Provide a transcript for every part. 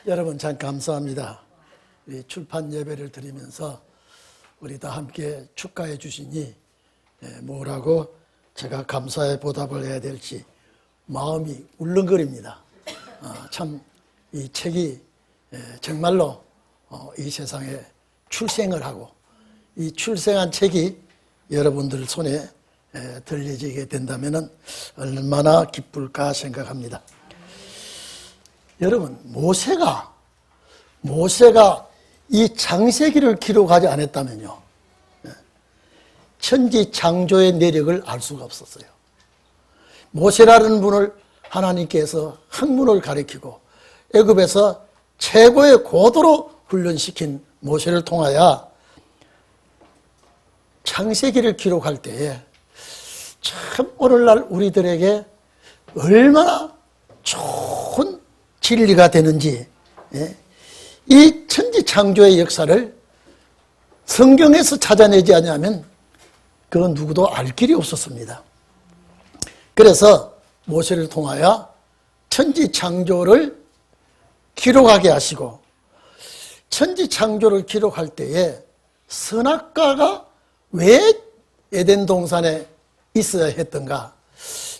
여러분 참 감사합니다. 이 출판 예배를 드리면서 우리 다 함께 축하해 주시니 뭐라고 제가 감사의 보답을 해야 될지 마음이 울렁거립니다. 참 이 책이 정말로 이 세상에 출생을 하고 이 출생한 책이 여러분들 손에 들려지게 된다면 얼마나 기쁠까 생각합니다. 여러분, 모세가 이 창세기를 기록하지 않았다면요, 천지 창조의 내력을 알 수가 없었어요. 모세라는 분을 하나님께서 학문을 가르치고 애굽에서 최고의 고도로 훈련시킨 모세를 통하여 창세기를 기록할 때에 참 오늘날 우리들에게 얼마나 좋은 진리가 되는지, 이 천지 창조의 역사를 성경에서 찾아내지 않으면 그 누구도 알 길이 없었습니다. 그래서 모세를 통하여 천지 창조를 기록하게 하시고, 천지 창조를 기록할 때에 선악과가 왜 에덴 동산에 있어야 했던가,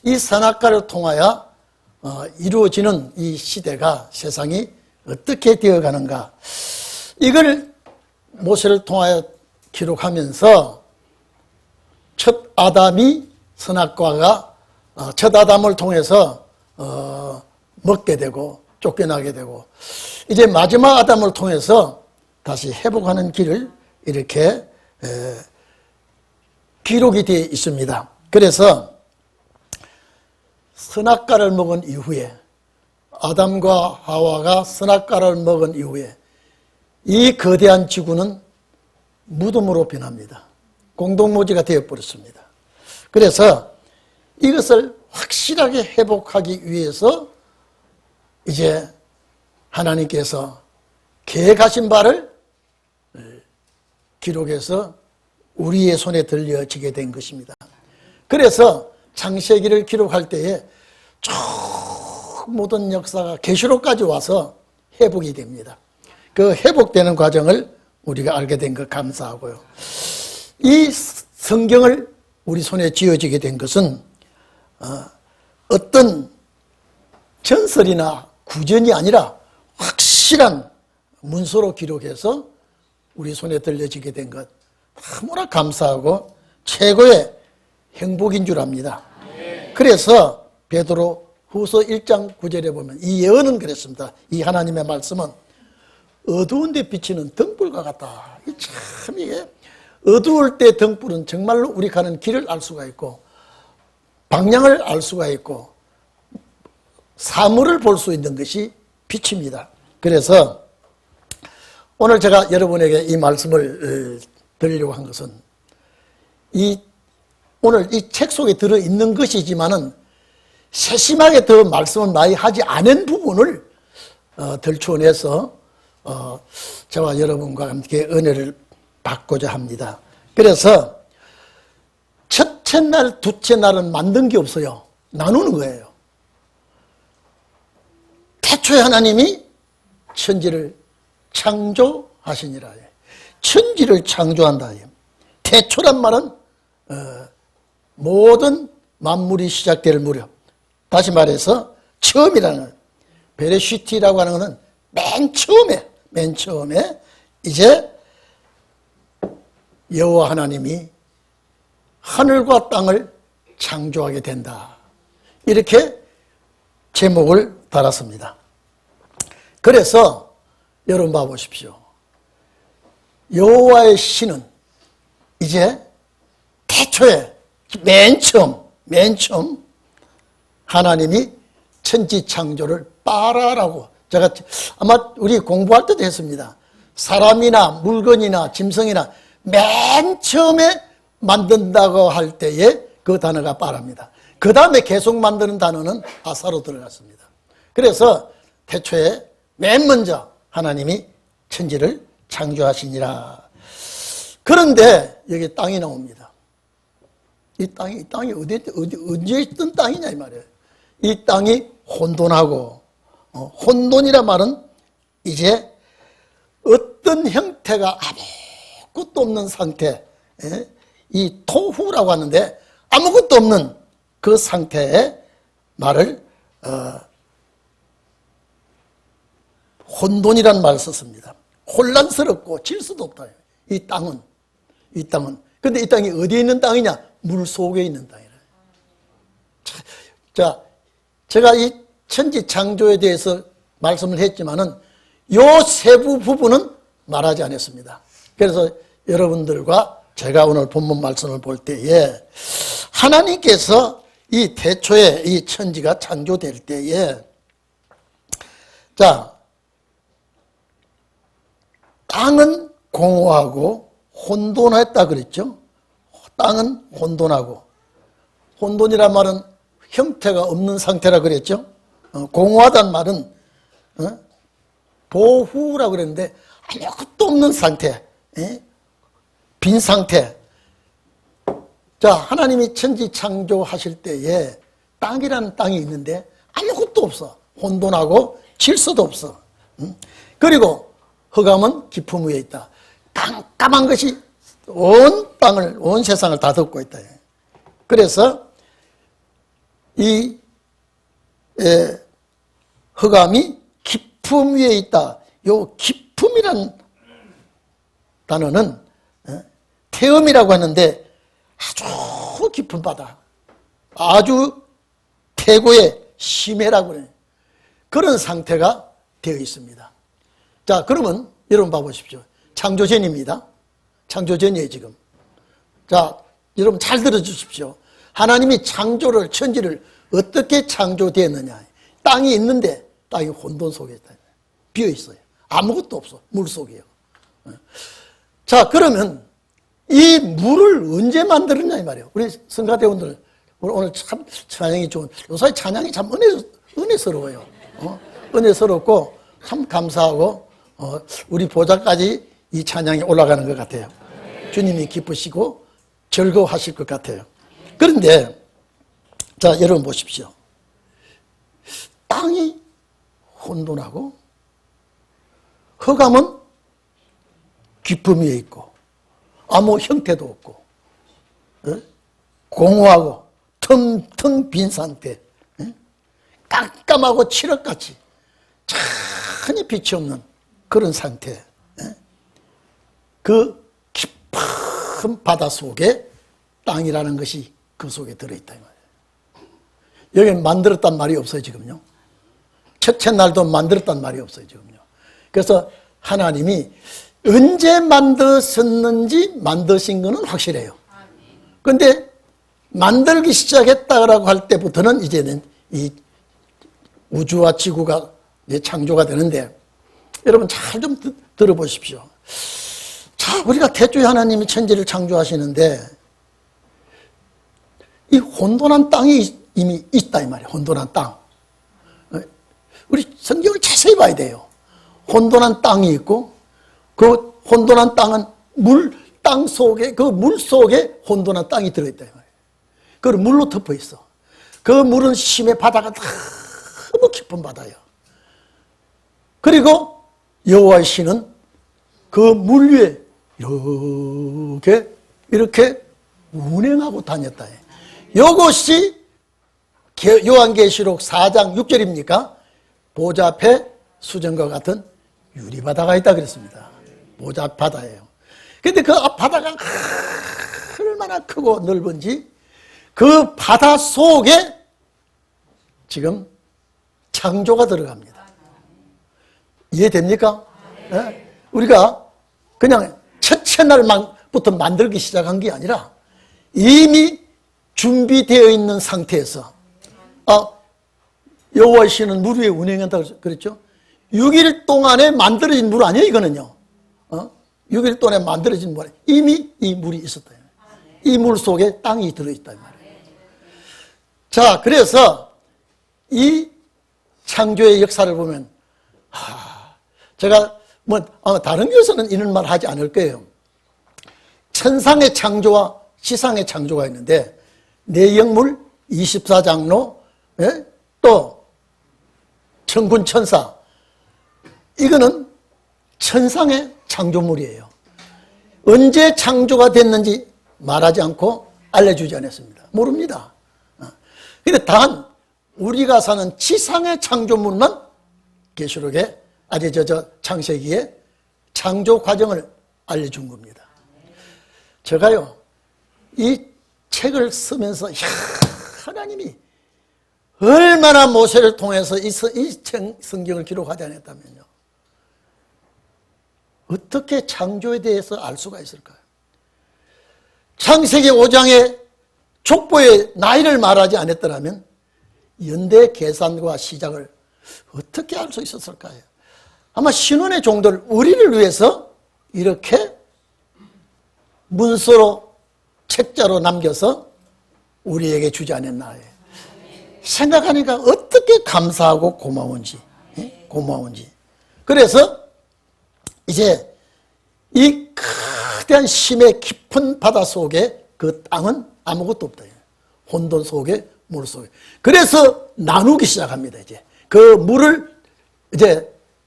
이 선악과를 통하여 이루어지는 이 시대가, 세상이 어떻게 되어가는가, 이걸 모세를 통하여 기록하면서 첫 아담이 선악과가 첫 아담을 통해서 먹게 되고 쫓겨나게 되고, 이제 마지막 아담을 통해서 다시 회복하는 길을 이렇게 기록이 되어 있습니다. 그래서 선악과를 먹은 이후에, 아담과 하와가 선악과를 먹은 이후에 이 거대한 지구는 무덤으로 변합니다. 공동묘지가 되어버렸습니다. 그래서 이것을 확실하게 회복하기 위해서 이제 하나님께서 계획하신 바를 기록해서 우리의 손에 들려지게 된 것입니다. 그래서 창세기를 기록할 때에 쭉 모든 역사가 계시록까지 와서 회복이 됩니다. 그 회복되는 과정을 우리가 알게 된 것 감사하고요. 이 성경을 우리 손에 쥐어지게 된 것은 어떤 전설이나 구전이 아니라 확실한 문서로 기록해서 우리 손에 들려지게 된 것 너무나 감사하고 최고의 행복인 줄 압니다. 그래서 베드로 후서 1장 9절에 보면 이 예언은 그랬습니다. 이 하나님의 말씀은 어두운 데 비치는 등불과 같다. 참 이게 어두울 때 등불은 정말로 우리 가는 길을 알 수가 있고 방향을 알 수가 있고 사물을 볼 수 있는 것이 빛입니다. 그래서 오늘 제가 여러분에게 이 말씀을 드리려고 한 것은 오늘 이 책 속에 들어있는 것이지만은 세심하게 더 말씀을 많이 하지 않은 부분을 들춰내서 저와 여러분과 함께 은혜를 받고자 합니다. 그래서 첫째 날, 둘째 날은 만든 게 없어요. 나누는 거예요. 태초에 하나님이 천지를 창조하시니라. 천지를 창조한다. 태초란 말은 모든 만물이 시작될 무렵, 다시 말해서 처음이라는, 베레시티라고 하는 것은 맨 처음에 이제 여호와 하나님이 하늘과 땅을 창조하게 된다. 이렇게 제목을 달았습니다. 그래서 여러분 봐보십시오. 여호와의 신은 이제 태초에 맨 처음 하나님이 천지 창조를 빠라라고, 제가 아마 우리 공부할 때도 했습니다. 사람이나 물건이나 짐승이나 맨 처음에 만든다고 할 때에 그 단어가 빠랍니다. 그 다음에 계속 만드는 단어는 아사로 들어갔습니다. 그래서 태초에 맨 먼저 하나님이 천지를 창조하시니라. 그런데 여기 땅이 나옵니다. 이 땅이 언제 있던 땅이냐 이 말이에요. 이 땅이 혼돈하고, 혼돈이란 말은 이제 어떤 형태가 아무것도 없는 상태, 이 토후라고 하는데 아무것도 없는 그 상태의 말을 혼돈이라는 말을 썼습니다. 혼란스럽고 질서도 없다. 이 땅은. 근데 이 땅이 어디에 있는 땅이냐? 물 속에 있는 땅이라. 자, 제가 이 천지 창조에 대해서 말씀을 했지만은 요 세부 부분은 말하지 않았습니다. 그래서 여러분들과 제가 오늘 본문 말씀을 볼 때에 하나님께서 이 태초에 이 천지가 창조될 때에 자, 땅은 공허하고 혼돈했다 그랬죠. 땅은 혼돈하고, 혼돈이란 말은 형태가 없는 상태라 그랬죠. 공허하다는 말은 보후라고 그랬는데 아무것도 없는 상태, 빈 상태. 자, 하나님이 천지 창조하실 때에 땅이라는 땅이 있는데 아무것도 없어. 혼돈하고 질서도 없어. 그리고 흑암은 깊음 위에 있다. 깜깜한 것이 온 땅을, 온 세상을 다 덮고 있다. 그래서 이 흑암이 깊음 위에 있다. 요 깊음이란 단어는 태음이라고 하는데 아주 깊은 바다, 아주 태고의 심해라고 해요. 그런 상태가 되어 있습니다. 자, 그러면 여러분 봐보십시오. 창조전입니다. 창조전이에요, 지금. 자, 여러분 잘 들어주십시오. 하나님이 창조를, 천지를 어떻게 창조되었느냐. 땅이 있는데 땅이 혼돈 속에 있다. 비어 있어요. 아무것도 없어. 물 속이에요. 자, 그러면 이 물을 언제 만들었냐 이 말이에요. 우리 성가대원들 오늘 참 찬양이 좋은, 요새 찬양이 참 은혜스러워요. 은혜스럽고 참 감사하고 우리 보좌까지 이 찬양이 올라가는 것 같아요. 주님이 기쁘시고 즐거워하실 것 같아요. 그런데 자, 여러분 보십시오. 땅이 혼돈하고 흑암은 깊음 위에 있고 아무 형태도 없고 공허하고 텅텅 빈 상태, 깜깜하고 칠흑같이 전혀 빛이 없는 그런 상태. 그 깊은 바다 속에 땅이라는 것이 그 속에 들어있다 이 말이에요. 여기는 만들었단 말이 없어요 지금요. 첫째 날도 만들었단 말이 없어요 지금요. 그래서 하나님이 언제 만드셨는지 만드신 것은 확실해요. 그런데 만들기 시작했다라고 할 때부터는 이제는 이 우주와 지구가 이제 창조가 되는데 여러분 잘 좀 들어보십시오. 자, 우리가 태초에 하나님이 천지를 창조하시는데 이 혼돈한 땅이 이미 있다 이 말이에요. 혼돈한 땅. 우리 성경을 자세히 봐야 돼요. 혼돈한 땅이 있고 그 혼돈한 땅은 땅 속에, 그 물 속에 혼돈한 땅이 들어있다 이 말이에요. 그걸 물로 덮어 있어. 그 물은 심해 바다가 너무 깊은 바다예요. 그리고 여호와의 신은 그 물 위에 이렇게 운행하고 다녔다. 이것이 요한계시록 4장 6절입니까? 보좌 앞에 수정과 같은 유리바다가 있다 그랬습니다. 보좌 바다예요. 근데 그 바다가 얼마나 크고 넓은지 그 바다 속에 지금 창조가 들어갑니다. 이해됩니까? 네? 우리가 그냥 첫째 날부터 만들기 시작한 게 아니라 이미 준비되어 있는 상태에서 여호와의 신은 물 위에 운행한다고 그랬죠. 6일 동안에 만들어진 물 아니에요 이거는요. 6일 동안에 만들어진 물, 이미 이 물이 있었다. 이 물 속에 땅이 들어있다 말이에요. 자, 그래서 이 창조의 역사를 보면 제가 다른 교회에서는 이런 말 하지 않을 거예요. 천상의 창조와 지상의 창조가 있는데 내영물 24장로 또 천군 천사 이거는 천상의 창조물이에요. 언제 창조가 됐는지 말하지 않고 알려주지 않았습니다. 모릅니다. 그런데 단 우리가 사는 지상의 창조물만 계시록에 창세기에 창조 과정을 알려준 겁니다. 제가요 이 책을 쓰면서 하나님이 얼마나 모세를 통해서 이 성경을 기록하지 않았다면요, 어떻게 창조에 대해서 알 수가 있을까요? 창세기 5장에 족보의 나이를 말하지 않았더라면 연대 계산과 시작을 어떻게 알 수 있었을까요? 아마 신혼의 종들, 우리를 위해서 이렇게 문서로 책자로 남겨서 우리에게 주지 않았나. 생각하니까 어떻게 감사하고 고마운지. 그래서 이제 이 거대한 심의 깊은 바다 속에 그 땅은 아무것도 없다. 혼돈 속에 물 속에. 그래서 나누기 시작합니다. 이제 그 물을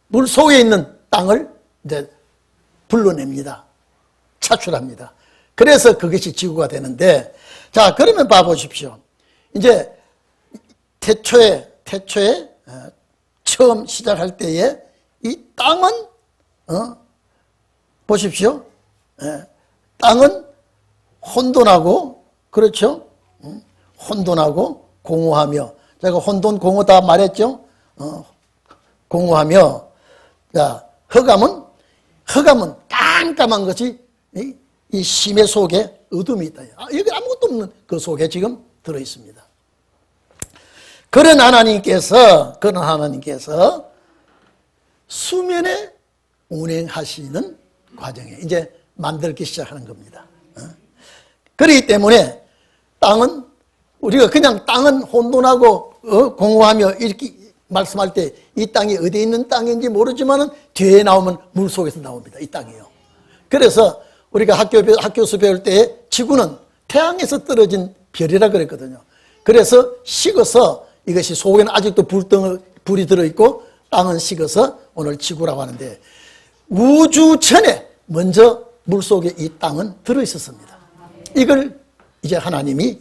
물 속에 있는 땅을 이제 불러냅니다. 차출합니다. 그래서 그것이 지구가 되는데, 자, 그러면 봐보십시오. 이제 태초에 처음 시작할 때에 이 땅은 보십시오. 땅은 혼돈하고, 그렇죠? 혼돈하고 공허하며, 제가 혼돈 공허 다 말했죠? 공허하며, 자, 흑암은 깜깜한 것이 이 심해 속에 어둠이 있다. 여기 아무것도 없는 그 속에 지금 들어 있습니다. 그런 하나님께서 수면에 운행하시는 과정에 이제 만들기 시작하는 겁니다. 그렇기 때문에 땅은, 우리가 그냥 땅은 혼돈하고 공허하며 이렇게 말씀할 때 이 땅이 어디에 있는 땅인지 모르지만은 뒤에 나오면 물 속에서 나옵니다. 이 땅이요. 그래서 우리가 학교에서 배울 때 지구는 태양에서 떨어진 별이라 그랬거든요. 그래서 식어서 이것이 속에는 아직도 불이 들어있고 땅은 식어서 오늘 지구라고 하는데, 우주 전에 먼저 물속에 이 땅은 들어있었습니다. 이걸 이제 하나님이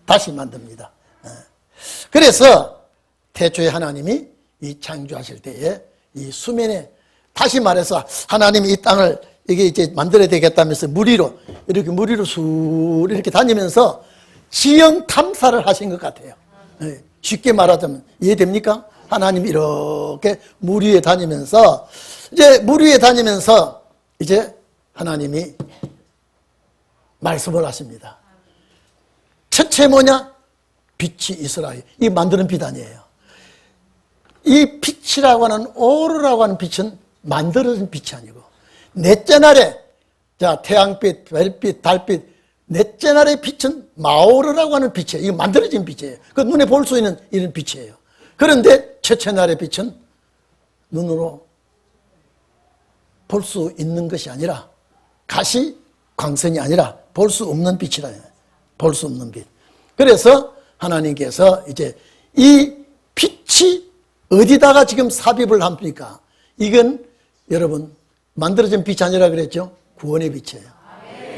다시 만듭니다. 그래서 태초에 하나님이 이 창조하실 때에 이 수면에, 다시 말해서 하나님이 이 땅을 이게 이제 만들어야 되겠다면서 물 위로 쑥 이렇게 다니면서 지형 탐사를 하신 것 같아요. 쉽게 말하자면 이해됩니까? 하나님이 이렇게 물 위에 다니면서 이제 하나님이 말씀을 하십니다. 첫째 뭐냐? 빛이 있으라. 이 만드는 빛 아니에요. 이 빛이라고 하는, 오르라고 하는 빛은 만들어진 빛이 아니고, 넷째 날에, 자, 태양빛, 별빛, 달빛, 넷째 날의 빛은 마오르라고 하는 빛이에요. 이거 만들어진 빛이에요. 그 눈에 볼 수 있는 이런 빛이에요. 그런데 첫째 날의 빛은 눈으로 볼 수 있는 것이 아니라, 가시 광선이 아니라 볼 수 없는 빛이라. 볼 수 없는 빛. 그래서 하나님께서 이제 이 빛이 어디다가 지금 삽입을 합니까? 이건 여러분 만들어진 빛이 아니라 그랬죠? 구원의 빛이에요.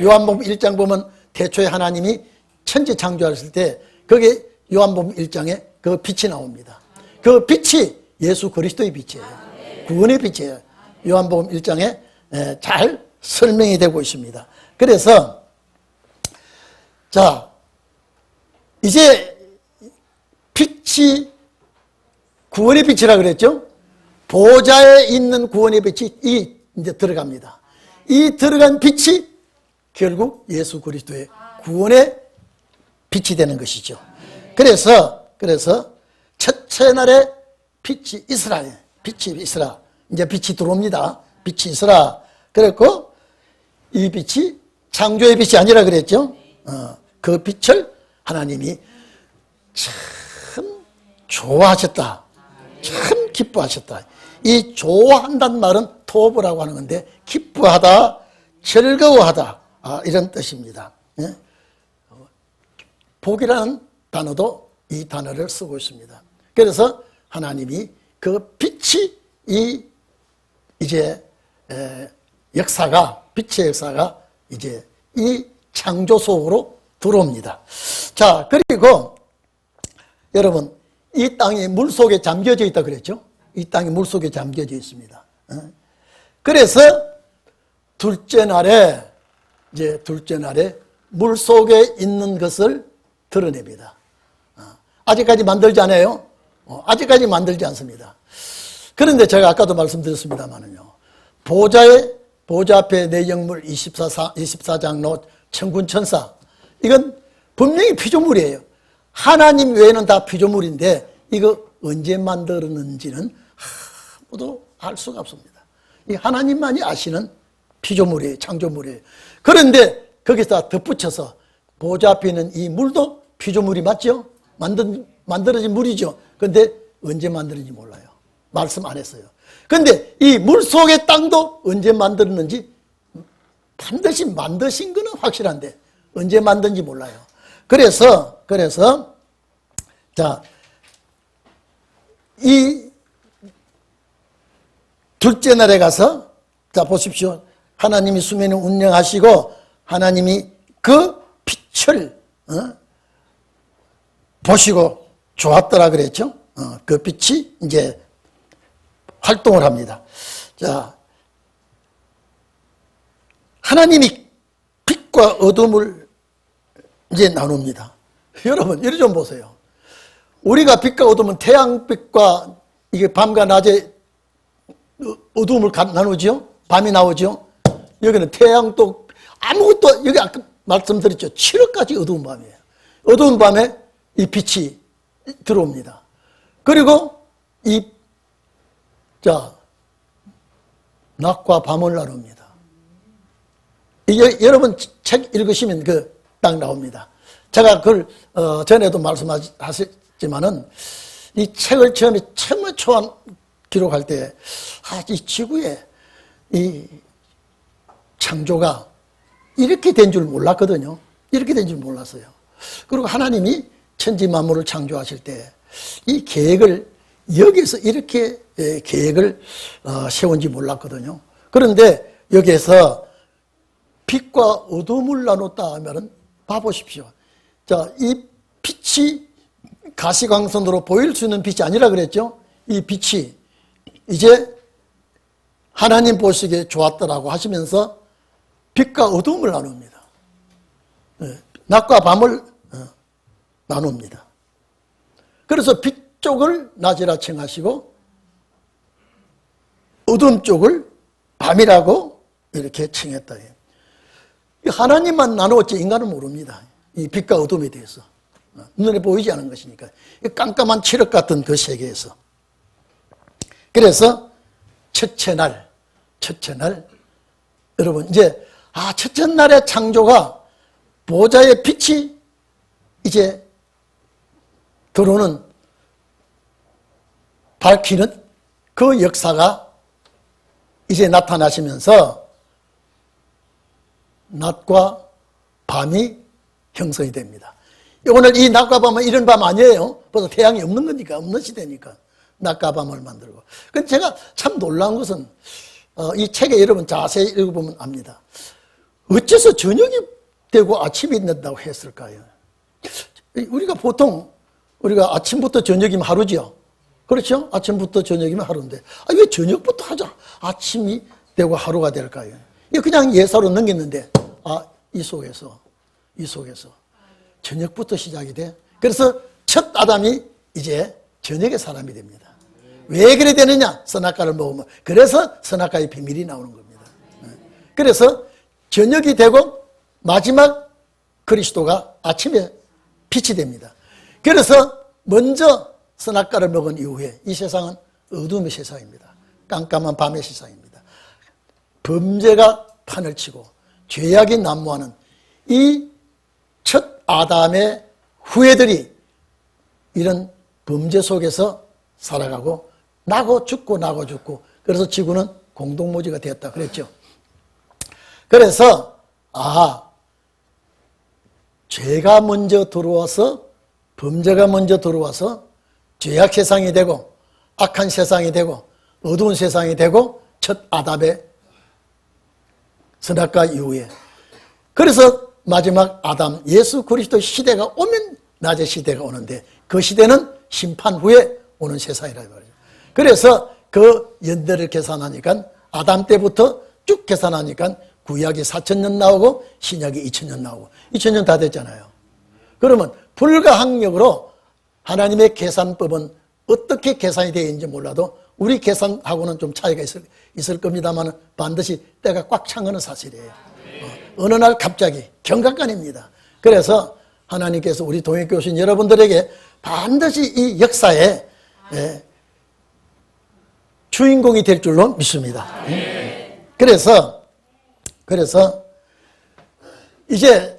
요한복음 1장 보면 태초에 하나님이 천지 창조하셨을 때 거기에 요한복음 1장에 그 빛이 나옵니다. 그 빛이 예수 그리스도의 빛이에요. 구원의 빛이에요. 요한복음 1장에 잘 설명이 되고 있습니다. 그래서 자, 이제 빛이 구원의 빛이라 그랬죠? 보좌에 있는 구원의 빛이 이제 들어갑니다. 이 들어간 빛이 결국 예수 그리스도의 구원의 빛이 되는 것이죠. 그래서 첫째 날에 빛이 있으라. 이제 빛이 들어옵니다. 빛이 있으라. 그랬고, 이 빛이 창조의 빛이 아니라 그랬죠? 그 빛을 하나님이 참 좋아하셨다. 참 기뻐하셨다. 이 좋아한다는 말은 토브라고 하는 건데, 기뻐하다, 즐거워하다, 이런 뜻입니다. 복이라는 단어도 이 단어를 쓰고 있습니다. 그래서 하나님이 그 빛이 이 이제 역사가, 빛의 역사가 이제 이 창조 속으로 들어옵니다. 자, 그리고 여러분, 이 땅이 물 속에 잠겨져 있다 그랬죠? 이 땅이 물 속에 잠겨져 있습니다. 그래서 둘째 날에 물 속에 있는 것을 드러냅니다. 아직까지 만들지 않아요? 아직까지 만들지 않습니다. 그런데 제가 아까도 말씀드렸습니다만은요, 보좌 앞에 내 영물 24장로 천군천사, 이건 분명히 피조물이에요. 하나님 외에는 다 피조물인데 이거 언제 만들었는지는 아무도 알 수가 없습니다. 이 하나님만이 아시는 피조물이에요. 창조물이에요. 그런데 거기서 덧붙여서 보좌 앞에 있는 이 물도 피조물이 맞죠? 만들어진 물이죠. 그런데 언제 만들었는지 몰라요. 말씀 안 했어요. 그런데 이 물 속의 땅도 언제 만들었는지, 반드시 만드신 거는 확실한데 언제 만든지 몰라요. 그래서 자, 이 둘째 날에 가서, 자 보십시오. 하나님이 수면을 운영하시고 하나님이 그 빛을 보시고 좋았더라 그랬죠. 그 빛이 이제 활동을 합니다. 자, 하나님이 빛과 어둠을 이제 나눕니다. 여러분, 이리 좀 보세요. 우리가 빛과 어둠은 태양빛과 이게 밤과 낮에 어둠을 나누죠. 밤이 나오죠. 여기는 태양도 아무것도, 여기 아까 말씀드렸죠. 7월까지 어두운 밤이에요. 어두운 밤에 이 빛이 들어옵니다. 그리고 낮과 밤을 나눕니다. 이게 여러분 책 읽으시면 그 딱 나옵니다. 제가 그걸 전에도 말씀하셨지만은 이 책을 처음에 초안 기록할 때, 이 지구에 이 창조가 이렇게 된 줄 몰랐거든요. 이렇게 된 줄 몰랐어요. 그리고 하나님이 천지 만물을 창조하실 때 이 계획을 여기서 이렇게 계획을 세운지 몰랐거든요. 그런데 여기에서 빛과 어둠을 나눴다 하면은 봐보십시오. 자, 이 빛이 가시광선으로 보일 수 있는 빛이 아니라 그랬죠. 이 빛이 이제 하나님 보시기에 좋았더라고 하시면서 빛과 어둠을 나눕니다. 낮과 밤을 나눕니다. 그래서 빛 쪽을 낮이라 칭하시고 어둠 쪽을 밤이라고 이렇게 칭했다. 하나님만 나누었지 인간은 모릅니다. 이 빛과 어둠에 대해서. 눈에 보이지 않은 것이니까. 깜깜한 칠흑 같은 그 세계에서. 그래서 첫째 날, 여러분 이제 첫째 날의 창조가 보좌의 빛이 이제 들어오는, 밝히는 그 역사가 이제 나타나시면서 낮과 밤이 형성이 됩니다. 오늘 이 낮과 밤은 이런 밤 아니에요. 벌써 태양이 없는 거니까, 없는 시대니까 낮과 밤을 만들고. 근데 제가 참 놀라운 것은 이 책에 여러분 자세히 읽어보면 압니다. 어째서 저녁이 되고 아침이 된다고 했을까요? 우리가 아침부터 저녁이면 하루죠. 그렇죠? 아침부터 저녁이면 하루인데 왜 저녁부터 하자 아침이 되고 하루가 될까요? 그냥 예사로 넘겼는데 이 속에서 저녁부터 시작이 돼. 그래서 첫 아담이 이제 저녁의 사람이 됩니다. 왜 그래 되느냐? 선악과를 먹으면. 그래서 선악과의 비밀이 나오는 겁니다. 그래서 저녁이 되고 마지막 그리스도가 아침에 빛이 됩니다. 그래서 먼저 선악과를 먹은 이후에 이 세상은 어둠의 세상입니다. 깜깜한 밤의 세상입니다. 범죄가 판을 치고 죄악이 난무하는 이 첫 아담의 후예들이 이런 범죄 속에서 살아가고 나고 죽고 그래서 지구는 공동모지가 되었다 그랬죠. 그래서 죄가 먼저 들어와서, 범죄가 먼저 들어와서 죄악 세상이 되고 악한 세상이 되고 어두운 세상이 되고 첫 아담의 선악과 이후에. 그래서 마지막 아담 예수 그리스도 시대가 오면 낮의 시대가 오는데 그 시대는 심판 후에 오는 세상이라 말이죠. 그래서 그 연대를 계산하니까 아담 때부터 쭉 계산하니까 구약이 4,000년 나오고 신약이 2,000년 나오고 2,000년 다 됐잖아요. 그러면 불가항력으로 하나님의 계산법은 어떻게 계산이 되어 있는지 몰라도 우리 계산하고는 좀 차이가 있을 겁니다만 반드시 때가 꽉 찬 것은 사실이에요. 어느 날 갑자기 경각간입니다. 그래서 하나님께서 우리 동역교신 여러분들에게 반드시 이 역사에 주인공이 될 줄로 믿습니다. 그래서 이제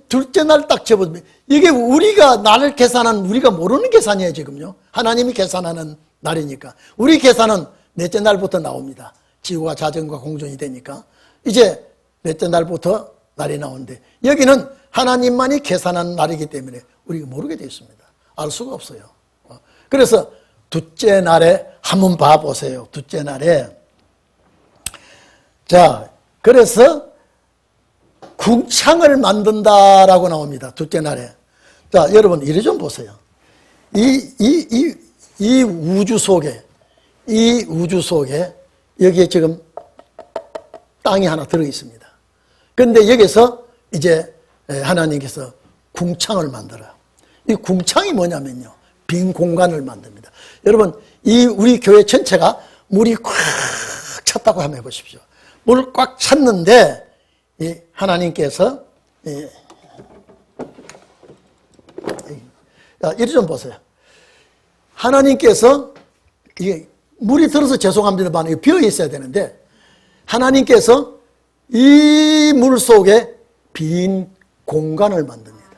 둘째 날 딱 접어보면 이게 우리가 날을 계산하는 우리가 모르는 계산이에요 지금요. 하나님이 계산하는 날이니까. 우리 계산은 넷째 날부터 나옵니다. 지구가 자전과 공전이 되니까 이제 넷째 날부터 날이 나오는데 여기는 하나님만이 계산하는 날이기 때문에 우리가 모르게 되어 있습니다. 알 수가 없어요. 그래서 둘째 날에 한번 봐보세요. 둘째 날에 자 그래서 궁창을 만든다라고 나옵니다. 둘째 날에. 자 여러분 이리 좀 보세요. 이 우주 속에 여기에 지금 땅이 하나 들어 있습니다. 그런데 여기서 이제 하나님께서 궁창을 만들어요. 이 궁창이 뭐냐면요. 빈 공간을 만듭니다. 여러분 이 우리 교회 전체가 물이 꽉 찼다고 한번 해보십시오. 물 꽉 찼는데 이 하나님께서 이리 좀 보세요. 하나님께서 이게 물이 들어서 죄송합니다만 비어 있어야 되는데 하나님께서 이 물 속에 빈 공간을 만듭니다.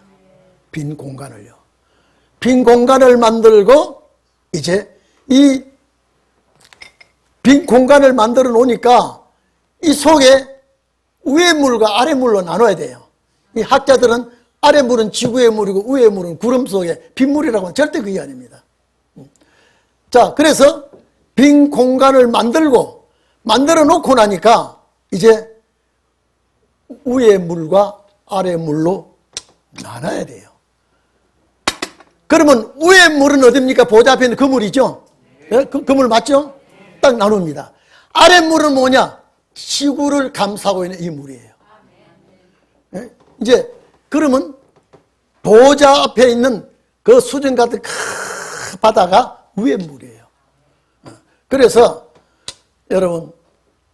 빈 공간을요. 빈 공간을 만들고 이제 이 빈 공간을 만들어 놓으니까 이 속에 위의 물과 아래 물로 나눠야 돼요. 이 학자들은 아래 물은 지구의 물이고 위의 물은 구름 속에 빈물이라고 하면 절대 그게 아닙니다. 자, 그래서 빈 공간을 만들어 놓고 나니까 이제 위의 물과 아래 물로 나눠야 돼요. 그러면 위의 물은 어딥니까? 보좌 앞에 있는 그 물이죠? 네? 그 물 맞죠? 딱 나눕니다. 아래 물은 뭐냐? 지구를 감싸고 있는 이 물이에요. 네? 이제 그러면 보좌 앞에 있는 그 수정 같은 큰 바다가 위의 물이에요. 그래서 여러분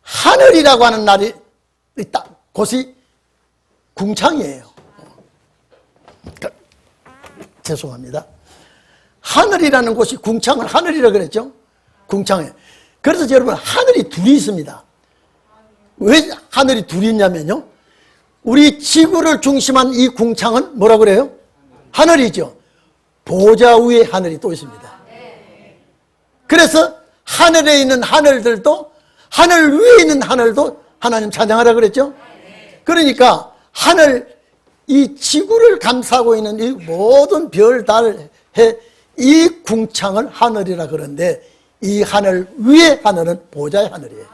하늘이라고 하는 날이 딱 곳이 궁창이에요. 죄송합니다. 하늘이라는 곳이 궁창을 하늘이라고 그랬죠? 궁창에. 그래서 여러분 하늘이 둘이 있습니다. 왜 하늘이 둘이 있냐면요. 우리 지구를 중심한 이 궁창은 뭐라고 그래요? 하늘이죠. 보좌 위에 하늘이 또 있습니다. 그래서 하늘에 있는 하늘들도 하늘 위에 있는 하늘도 하나님 찬양하라 그랬죠? 그러니까 하늘 이 지구를 감싸고 있는 이 모든 별, 달, 해 이 궁창을 하늘이라 그러는데 이 하늘 위에 하늘은 보좌의 하늘이에요.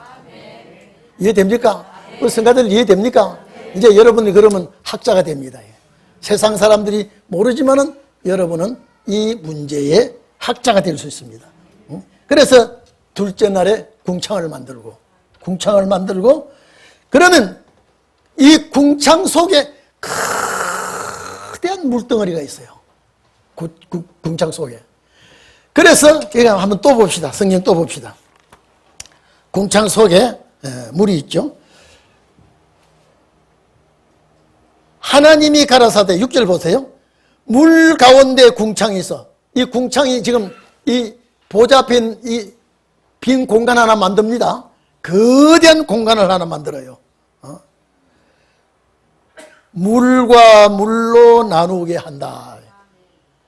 이해됩니까? 우리 성가들 이해됩니까? 이제 여러분이 그러면 학자가 됩니다. 세상 사람들이 모르지만은 여러분은 이 문제의 학자가 될 수 있습니다. 그래서 둘째 날에 궁창을 만들고 그러면 이 궁창 속에 거대한 물덩어리가 있어요. 궁창 속에. 그래서 그냥 한번 또 봅시다. 성경 또 봅시다. 궁창 속에 물이 있죠. 하나님이 가라사대 6절 보세요. 물 가운데 궁창이 있어. 이 궁창이 지금 이 보좌 앞에 있는 이 빈 공간 하나 만듭니다. 거대한 공간을 하나 만들어요. 물과 물로 나누게 한다.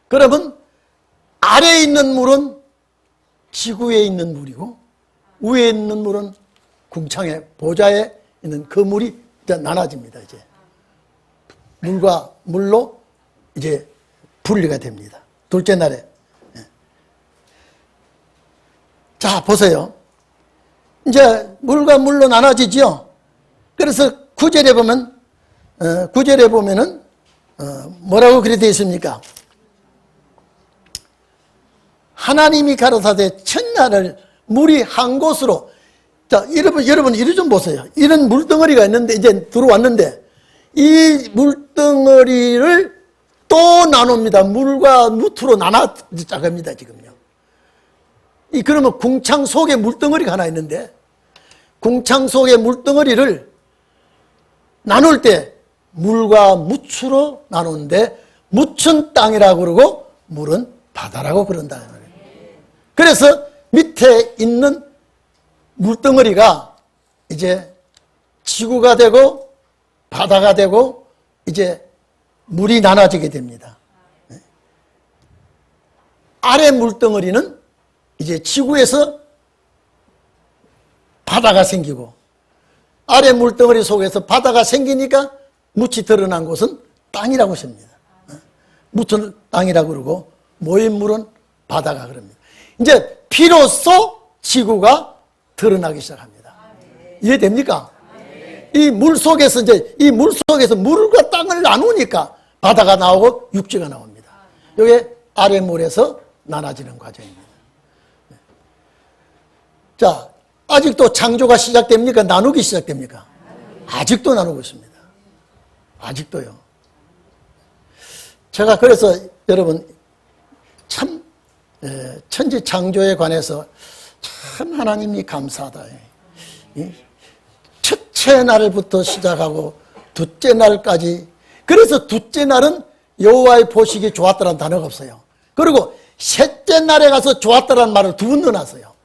그러면 아래에 있는 물은 지구에 있는 물이고 위에 있는 물은 궁창에 보좌에 있는 그 물이 이제 나눠집니다. 이제 물과 물로 이제 분리가 됩니다. 둘째 날에. 자 보세요. 이제 물과 물로 나눠지죠. 그래서 구절에 보면은 뭐라고 그렇게 되어 있습니까? 하나님이 가로사대 천하를 물이 한 곳으로. 자, 여러분 이리 좀 보세요. 이런 물덩어리가 있는데 이제 들어왔는데 이 물덩어리를 또 나눕니다. 물과 무트로 나눠갑니다, 지금요. 그러면 궁창 속에 물덩어리가 하나 있는데 궁창 속의 물덩어리를 나눌 때 물과 무추로 나누는데 무춘 땅이라고 그러고 물은 바다라고 그런다. 그래서 밑에 있는 물덩어리가 이제 지구가 되고 바다가 되고 이제 물이 나눠지게 됩니다. 아래 물덩어리는 이제 지구에서 바다가 생기고 아래 물덩어리 속에서 바다가 생기니까 묻이 드러난 곳은 땅이라고 합니다. 묻은 땅이라고 그러고 모인 물은 바다가 그럽니다. 이제 비로소 지구가 드러나기 시작합니다. 이해됩니까? 이 물 속에서 이 물 속에서 물과 땅을 나누니까 바다가 나오고 육지가 나옵니다. 이게 아래 물에서 나눠지는 과정입니다. 자, 아직도 창조가 시작됩니까? 나누기 시작됩니까? 아직도 나누고 있습니다. 아직도요. 제가 그래서 여러분 참 천지 창조에 관해서 참 하나님이 감사하다. 첫째 날부터 시작하고 둘째 날까지. 그래서 둘째 날은 여호와의 보시기 좋았더라는 단어가 없어요. 그리고 셋째 날에 가서 좋았더라는 말을 두 번 넣어놨어요.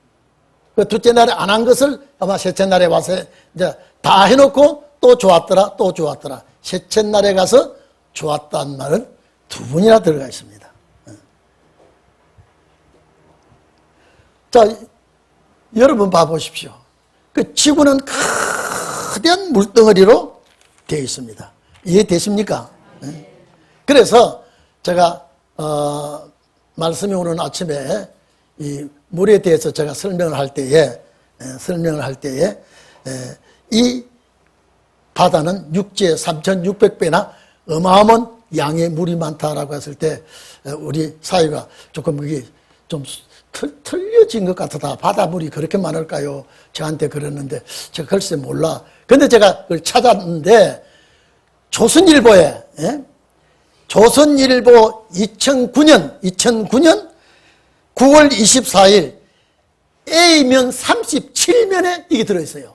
그 둘째 날에 안 한 것을 아마 셋째 날에 와서 이제 다 해놓고 또 좋았더라, 또 좋았더라. 셋째 날에 가서 좋았다는 말은 두 번이나 들어가 있습니다. 자, 여러분 봐보십시오. 그 지구는 거대한 물덩어리로 되어 있습니다. 이해되십니까? 그래서 제가 말씀이 오는 아침에 이 물에 대해서 제가 설명을 할 때에 이 바다는 육지의 3,600배나 어마어마한 양의 물이 많다라고 했을 때 우리 사회가 조금 그게 좀 틀려진 것 같다. 바닷물이 그렇게 많을까요? 저한테 그랬는데 제가 글쎄 몰라. 근데 제가 그걸 찾았는데 조선일보에 조선일보 2009년 9월 24일 A면 37면에 이게 들어있어요.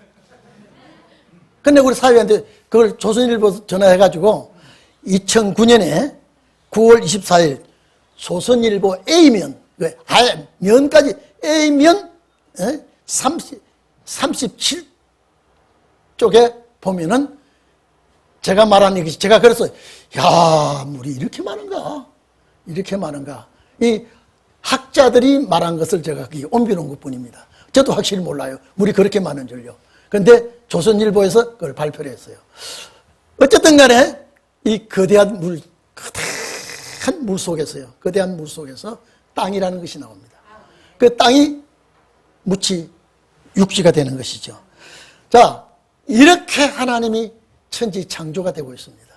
근데 우리 사회한테 그걸 조선일보 전화해가지고 2009년에 9월 24일 조선일보 A면 면까지 A면 37쪽에 보면은 제가 말하는 것이 제가 그래서 야 물이 이렇게 많은가 이 학자들이 말한 것을 제가 옮겨놓은 것뿐입니다. 저도 확실히 몰라요. 물이 그렇게 많은 줄요. 그런데 조선일보에서 그걸 발표를 했어요. 어쨌든 간에 이 거대한 물 속에서요. 거대한 물 속에서 땅이라는 것이 나옵니다. 그 땅이 묻이 육지가 되는 것이죠. 자, 이렇게 하나님이 천지 창조가 되고 있습니다.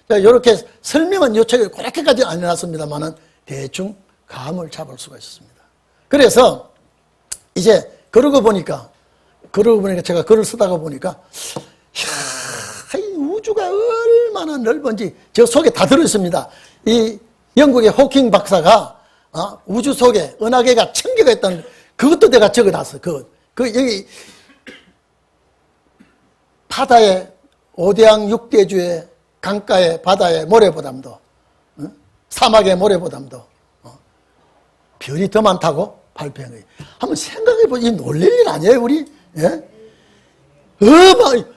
자, 이렇게 설명은 요청을 그렇게까지 안 해놨습니다만은 대충 감을 잡을 수가 있습니다. 그래서 이제 그러고 보니까 제가 글을 쓰다가 보니까 이 우주가 얼마나 넓은지 저 속에 다 들어있습니다. 이 영국의 호킹 박사가 우주 속에 은하계가 1000개가 있다는 그것도 내가 적어놨어. 여기 바다의 오대양 6대주의 강가의 바다의 모래보담도 사막의 모래보담도 별이 더 많다고 발표한 거예요. 한번 생각해보지 놀랄 일 아니에요 우리? 예?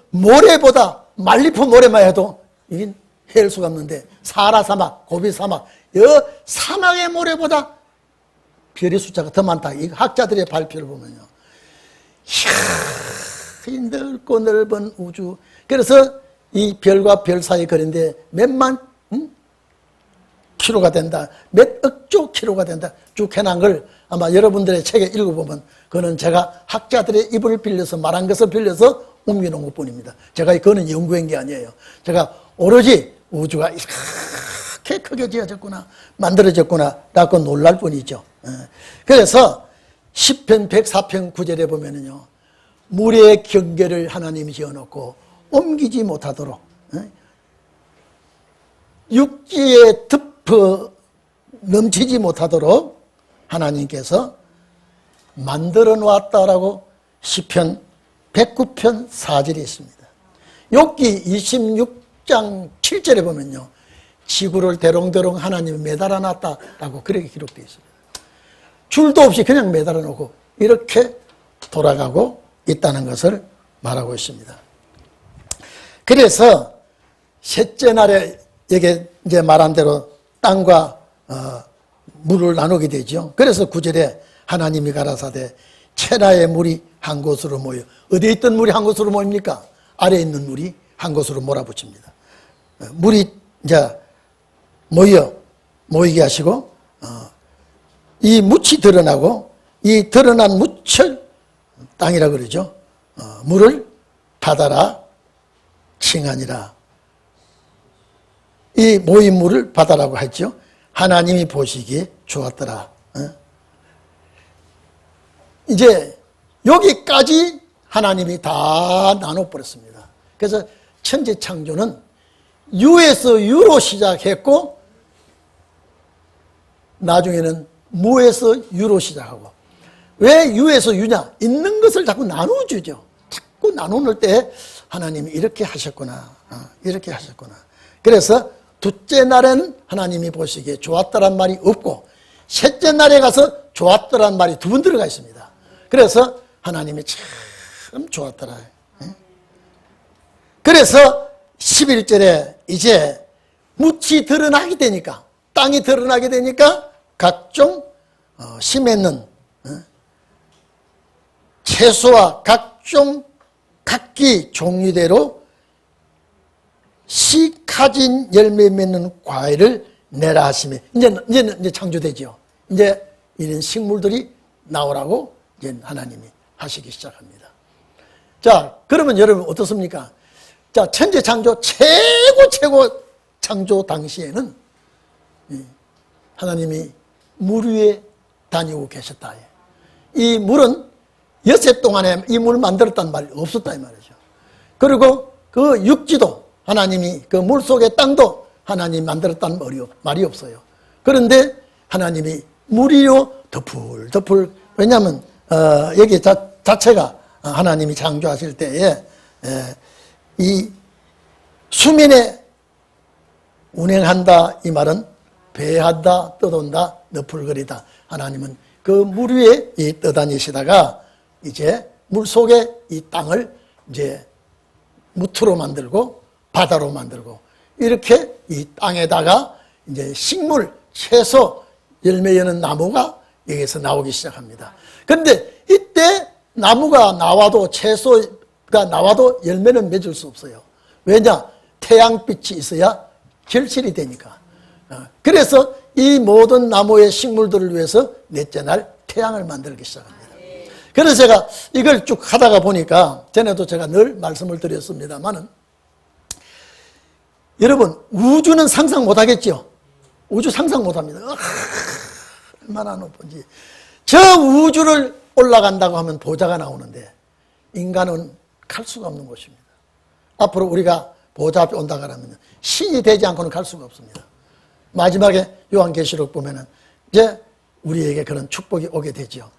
모래보다 말리포 모래만 해도 이게 헤일 수가 없는데 사하라 사막, 고비 사막 사막의 모래보다 별의 숫자가 더 많다. 이 학자들의 발표를 보면요. 이야, 이 넓고 넓은 우주. 그래서 이 별과 별 사이 거리인데 몇만 킬로가 된다, 몇 억조 킬로가 된다 쭉 해놓은 걸 아마 여러분들의 책에 읽어보면 그거는 제가 학자들의 입을 빌려서 말한 것을 빌려서 옮겨놓은 것뿐입니다. 제가 그거는 연구한 게 아니에요. 제가 오로지 우주가 이렇게 크게 지어졌구나, 만들어졌구나 라고 놀랄 뿐이죠. 그래서 시편 104편 9절에 보면은요, 물의 경계를 하나님이 지어놓고 옮기지 못하도록 육지에 덮어 넘치지 못하도록 하나님께서 만들어 놓았다라고 시편 109편 4절에 있습니다. 욥기 26장 7절에 보면요, 지구를 대롱대롱 하나님이 매달아 놨다라고 그렇게 기록되어 있습니다. 줄도 없이 그냥 매달아 놓고 이렇게 돌아가고 있다는 것을 말하고 있습니다. 그래서 셋째 날에 이게 이제 말한 대로 땅과 물을 나누게 되죠. 그래서 9절에 하나님이 가라사대 체라의 물이 한 곳으로 모여. 어디에 있던 물이 한 곳으로 모입니까? 아래에 있는 물이 한 곳으로 몰아붙입니다. 물이 이제 모이게 하시고 이 묻이 드러나고 이 드러난 묻을 땅이라 그러죠. 물을 바다라 칭하니라. 이 모인 물을 바다라고 했죠. 하나님이 보시기에 좋았더라. 이제 여기까지 하나님이 다 나눠버렸습니다. 그래서 천지 창조는 유에서 유로 시작했고 나중에는 무에서 유로 시작하고. 왜 유에서 유냐? 있는 것을 자꾸 나눠주죠. 자꾸 나누는 때 하나님이 이렇게 하셨구나, 이렇게 하셨구나. 그래서 둘째 날에는 하나님이 보시기에 좋았더란 말이 없고 셋째 날에 가서 좋았더란 말이 두 번 들어가 있습니다. 그래서 하나님이 참 좋았더라. 그래서 11절에 이제 묻이 드러나게 되니까, 땅이 드러나게 되니까 각종 심했는 채소와 각종 각기 종류대로 씨 가진 열매 맺는 과일을 내라 하시며, 이제 창조되죠. 이제 이런 식물들이 나오라고 이제 하나님이 하시기 시작합니다. 자, 그러면 여러분 어떻습니까? 자, 천지 창조 최고 창조 당시에는 하나님이 물 위에 다니고 계셨다. 이 물은 여세 동안에 이 물을 만들었다는 말이 없었다 이 말이죠. 그리고 그 육지도 하나님이 그 물 속의 땅도 하나님이 만들었다는 말이 없어요. 그런데 하나님이 물이요 덮을 왜냐하면 여기 자체가 하나님이 창조하실 때에 이 수면에 운행한다 이 말은 배한다, 떠돈다, 너풀거리다. 하나님은 그 물 위에 떠다니시다가 이제 물 속에 이 땅을 이제 무트로 만들고 바다로 만들고 이렇게 이 땅에다가 이제 식물, 채소, 열매 여는 나무가 여기서 나오기 시작합니다. 그런데 이때 나무가 나와도 채소가 나와도 열매는 맺을 수 없어요. 왜냐? 태양빛이 있어야 결실이 되니까. 그래서 이 모든 나무의 식물들을 위해서 넷째 날 태양을 만들기 시작합니다. 그래서 제가 이걸 쭉 하다가 보니까 전에도 제가 늘 말씀을 드렸습니다만은 여러분 우주는 상상 못하겠죠? 우주 상상 못합니다. 얼마나 높은지. 저 우주를 올라간다고 하면 보자가 나오는데 인간은 갈 수가 없는 곳입니다. 앞으로 우리가 보좌 앞에 온다고 하면 신이 되지 않고는 갈 수가 없습니다. 마지막에 요한계시록 보면은 이제 우리에게 그런 축복이 오게 되죠.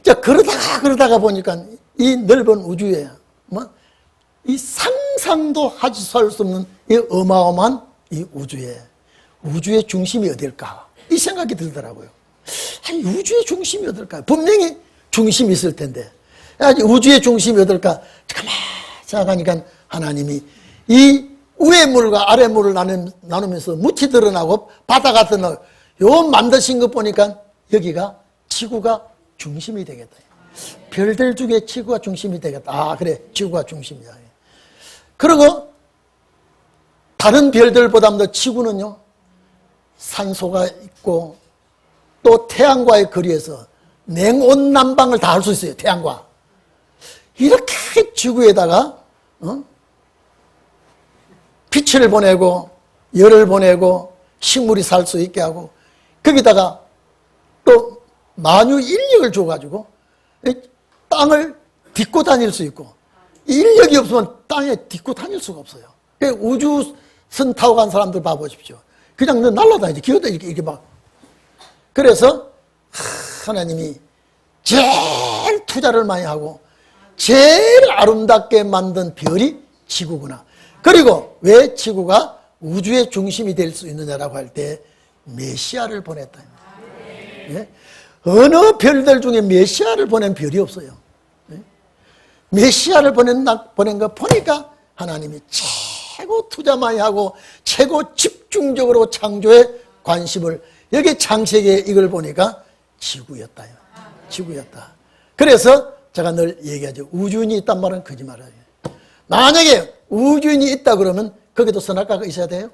자, 그러다가 보니까 이 넓은 우주에 이 상상도 하지 수 없는 이 어마어마한 이 우주의 중심이 어딜까? 이 생각이 들더라고요. 아니, 우주의 중심이 어딜까? 분명히 중심이 있을 텐데. 아니, 우주의 중심이 어딜까? 가만히 생각하니까 하나님이 이 위의 물과 아래 물을 나누면서 묻히 드러나고 바다가 드러나고 요 만드신 것 보니까 여기가 지구가 중심이 되겠다. 별들 중에 지구가 중심이 되겠다. 아, 그래. 지구가 중심이야. 그리고 다른 별들보다 더 지구는요, 산소가 있고 또 태양과의 거리에서 냉온난방을 다 할 수 있어요. 태양과. 이렇게 지구에다가 빛을 보내고 열을 보내고 식물이 살 수 있게 하고 거기다가 또 만유 인력을 줘가지고 땅을 딛고 다닐 수 있고 인력이 없으면 땅에 딛고 다닐 수가 없어요. 우주선 타고 간 사람들 봐보십시오. 그냥 날아다니지. 기어다 이렇게 막. 그래서 하나님이 제일 투자를 많이 하고 제일 아름답게 만든 별이 지구구나. 그리고 왜 지구가 우주의 중심이 될 수 있느냐라고 할 때 메시아를 보냈다. 네? 어느 별들 중에 메시아를 보낸 별이 없어요. 네? 메시아를 보낸 거 보니까 하나님이 최고 투자 많이 하고 최고 집중적으로 창조에 관심을 여기 창세기에 이걸 보니까 지구였다. 지구였다. 그래서 제가 늘 얘기하죠. 우주인이 있단 말은 거짓말이에요. 만약에 우주인이 있다 그러면 거기도 선악과가 있어야 돼요.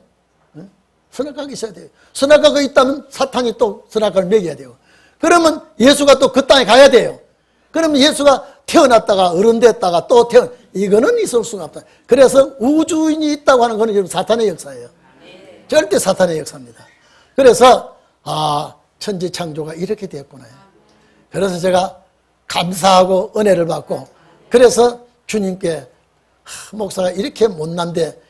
네? 선악과가 있어야 돼요. 선악과가 있다면 사탄이 또 선악과를 먹여야 돼요. 그러면 예수가 또 그 땅에 가야 돼요. 그러면 예수가 태어났다가 어른 됐다가 또 이거는 있을 수가 없다. 그래서 우주인이 있다고 하는 것은 사탄의 역사예요. 절대 사탄의 역사입니다. 그래서 천지 창조가 이렇게 되었구나. 그래서 제가 감사하고 은혜를 받고 그래서 주님께 목사가 이렇게 못난데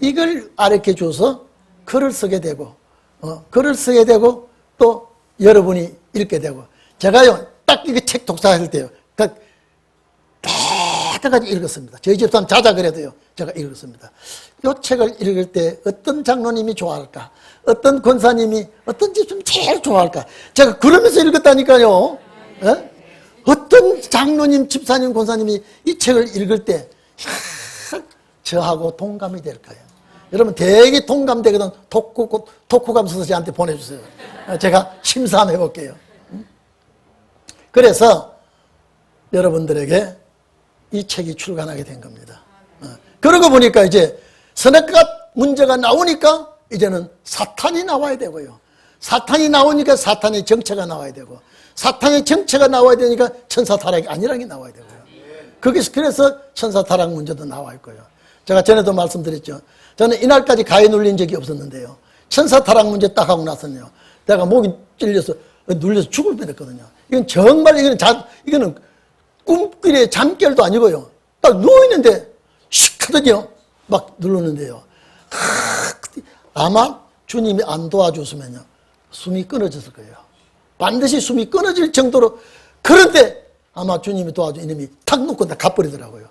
이걸 가르쳐줘서 글을 쓰게 되고 글을 쓰게 되고 또 여러분이 읽게 되고 제가요 딱 이거 책 독서할 때요 다 때까지 읽었습니다. 저희 집사람 자자 그래도요 제가 읽었습니다. 이 책을 읽을 때 어떤 장로님이 좋아할까, 어떤 권사님이 어떤 집사람이 제일 좋아할까, 제가 그러면서 읽었다니까요. 에? 어떤 장로님, 집사님, 권사님이 이 책을 읽을 때 저하고 동감이 될까요? 여러분 되게 동감되거든. 독후감 써서 저한테 보내주세요. 제가 심사 한번 해볼게요. 그래서 여러분들에게 이 책이 출간하게 된 겁니다. 그러고 보니까 이제 선악과 문제가 나오니까 이제는 사탄이 나와야 되고요. 사탄이 나오니까 사탄의 정체가 나와야 되고 사탄의 정체가 나와야 되니까 천사 타락이 아니라는 게 나와야 되고요. 그래서 천사 타락 문제도 나와 있고요. 제가 전에도 말씀드렸죠. 저는 이날까지 가해 눌린 적이 없었는데요. 천사 타락 문제 딱 하고 나서는요. 내가 목이 찔려서 눌려서 죽을 뻔했거든요. 이건 정말 이거는 꿈길의 잠결도 아니고요. 딱 누워있는데 시크하더니요. 막 누르는데요. 아마 주님이 안 도와줬으면요. 숨이 끊어졌을 거예요. 반드시 숨이 끊어질 정도로. 그런데 아마 주님이 도와준 이놈이 탁 놓고 다 가버리더라고요.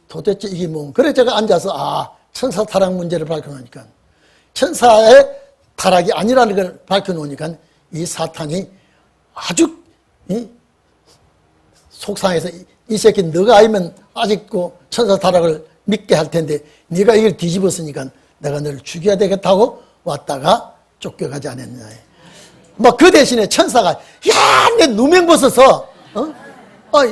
도대체 이게 뭐. 그래 제가 앉아서 천사 타락 문제를 밝혀놓으니까 천사의 타락이 아니라는 걸 밝혀놓으니까 이 사탄이 아주 속상해서 이 새끼 너가 알면 아직도 천사 타락을 믿게 할 텐데 네가 이걸 뒤집었으니까 내가 너를 죽여야 되겠다고 왔다가 쫓겨가지 않았느냐. 뭐 그 대신에 천사가 야, 내 누명 벗어서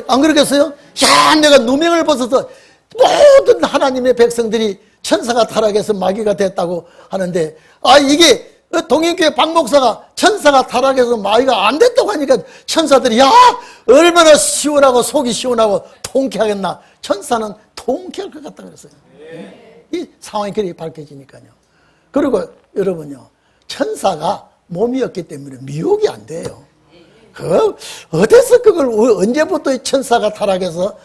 안 그러겠어요? 야, 내가 누명을 벗어서 모든 하나님의 백성들이 천사가 타락해서 마귀가 됐다고 하는데 이게 동인교회 박 목사가 천사가 타락해서 마귀가 안 됐다고 하니까 천사들이 야, 얼마나 시원하고 속이 시원하고 통쾌하겠나. 천사는 통쾌할 것 같다 그랬어요. 이 상황이 그렇게 밝혀지니까요. 그리고 여러분요, 천사가 몸이었기 때문에 미혹이 안 돼요. 어디서 그걸 언제부터 천사가 타락해서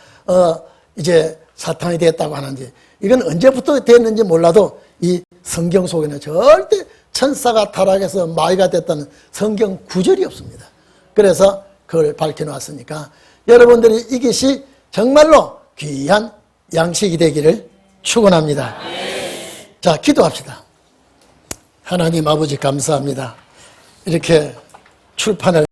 이제 사탄이 됐다고 하는지, 이건 언제부터 됐는지 몰라도 이 성경 속에는 절대 천사가 타락해서 마귀가 됐다는 성경 구절이 없습니다. 그래서 그걸 밝혀놓았으니까 여러분들이 이것이 정말로 귀한 양식이 되기를 축원합니다. 자, 기도합시다. 하나님 아버지 감사합니다. 이렇게 출판을